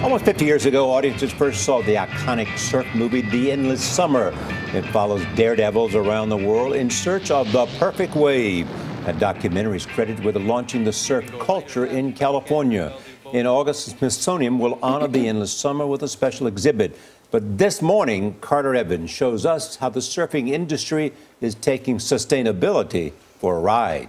Almost 50 years ago, audiences first saw the iconic surf movie, The Endless Summer. It follows daredevils around the world in search of the perfect wave. That documentary is credited with launching the surf culture in California. In August, the Smithsonian will honor The Endless Summer with a special exhibit. But this morning, Carter Evans shows us how the surfing industry is taking sustainability for a ride.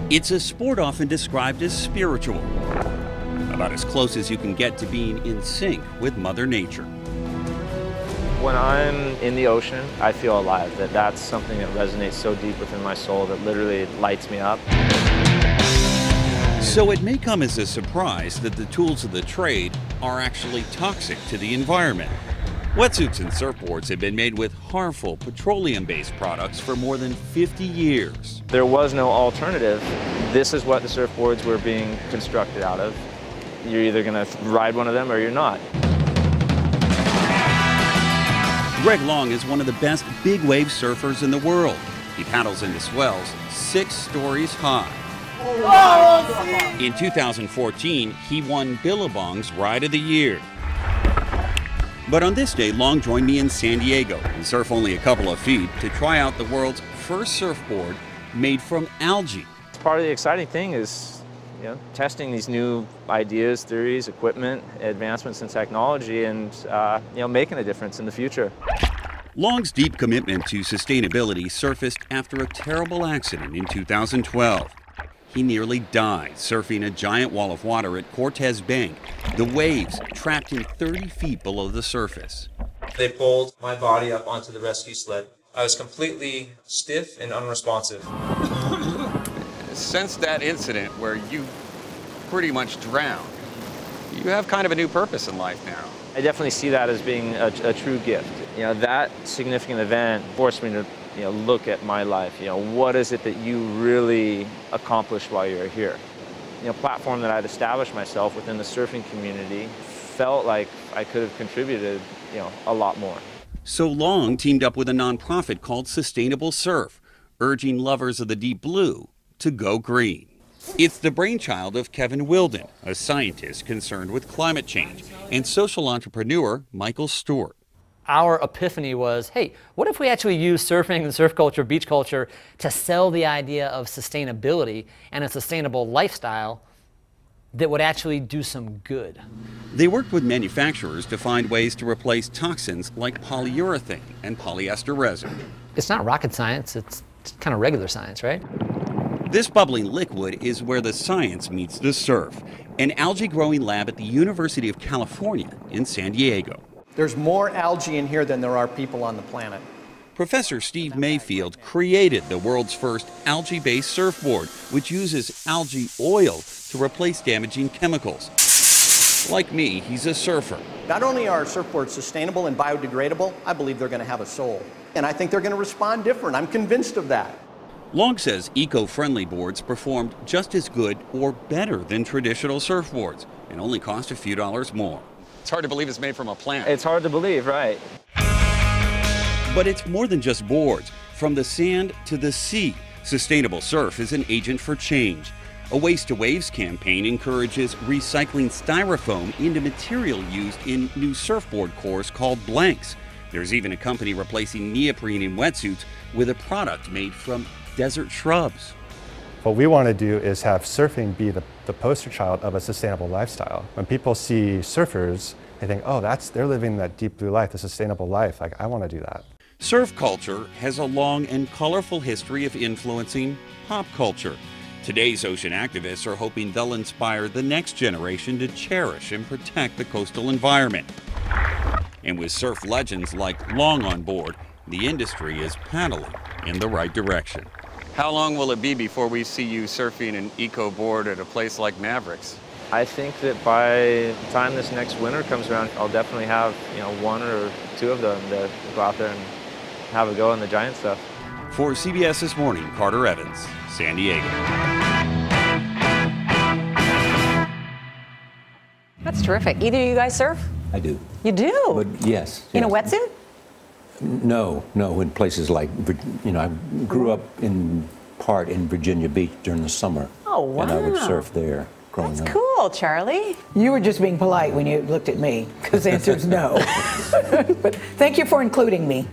It's a sport often described as spiritual, about as close as you can get to being in sync with Mother Nature. When I'm in the ocean, I feel alive. That's something that resonates so deep within my soul that literally lights me up. So it may come as a surprise that the tools of the trade are actually toxic to the environment. Wetsuits and surfboards have been made with harmful petroleum-based products for more than 50 years. There was no alternative. This is what the surfboards were being constructed out of. You're either going to ride one of them or you're not. Greg Long is one of the best big wave surfers in the world. He paddles into swells 6 stories high. In 2014, he won Billabong's Ride of the Year. But on this day, Long joined me in San Diego and surf only a couple of feet to try out the world's first surfboard made from algae. Part of the exciting thing is, testing these new ideas, theories, equipment, advancements in technology, and making a difference in the future. Long's deep commitment to sustainability surfaced after a terrible accident in 2012. He nearly died surfing a giant wall of water at Cortez Bank. The waves trapped him 30 feet below the surface. They pulled my body up onto the rescue sled. I was completely stiff and unresponsive. Since that incident where you pretty much drowned, you have kind of a new purpose in life now. I definitely see that as being a true gift. That significant event forced me to look at my life. What is it that you really accomplished while you were here? Platform that I'd established myself within the surfing community felt like I could have contributed, a lot more. So Long teamed up with a nonprofit called Sustainable Surf, urging lovers of the deep blue to go green. It's the brainchild of Kevin Wilden, a scientist concerned with climate change, and social entrepreneur Michael Stewart. Our epiphany was, hey, what if we actually use surfing and surf culture, beach culture, to sell the idea of sustainability and a sustainable lifestyle that would actually do some good? They worked with manufacturers to find ways to replace toxins like polyurethane and polyester resin. It's not rocket science, it's kind of regular science, right? This bubbling liquid is where the science meets the surf, an algae growing lab at the University of California in San Diego. There's more algae in here than there are people on the planet. Professor Steve Mayfield created the world's first algae-based surfboard, which uses algae oil to replace damaging chemicals. Like me, he's a surfer. Not only are surfboards sustainable and biodegradable, I believe they're going to have a soul. And I think they're going to respond different. I'm convinced of that. Long says eco-friendly boards performed just as good or better than traditional surfboards and only cost a few dollars more. It's hard to believe it's made from a plant. It's hard to believe, right? But it's more than just boards. From the sand to the sea, Sustainable Surf is an agent for change. A Waste to Waves campaign encourages recycling styrofoam into material used in new surfboard cores called blanks. There's even a company replacing neoprene in wetsuits with a product made from desert shrubs. What we want to do is have surfing be the poster child of a sustainable lifestyle. When people see surfers, they think, oh, they're living that deep blue life, the sustainable life. Like, I want to do that. Surf culture has a long and colorful history of influencing pop culture. Today's ocean activists are hoping they'll inspire the next generation to cherish and protect the coastal environment. And with surf legends like Long on board, the industry is paddling in the right direction. How long will it be before we see you surfing an eco board at a place like Mavericks? I think that by the time this next winter comes around, I'll definitely have 1 or 2 of them to go out there and have a go in the giant stuff. For CBS This Morning, Carter Evans, San Diego. That's terrific. Either of you guys surf? I do. You do? But yes. In a wetsuit? No, in places like, I grew up in part in Virginia Beach during the summer. Oh, wow. And I would surf there growing That's up. cool, Charlie. You were just being polite when you looked at me, because the answer is no. But thank you for including me.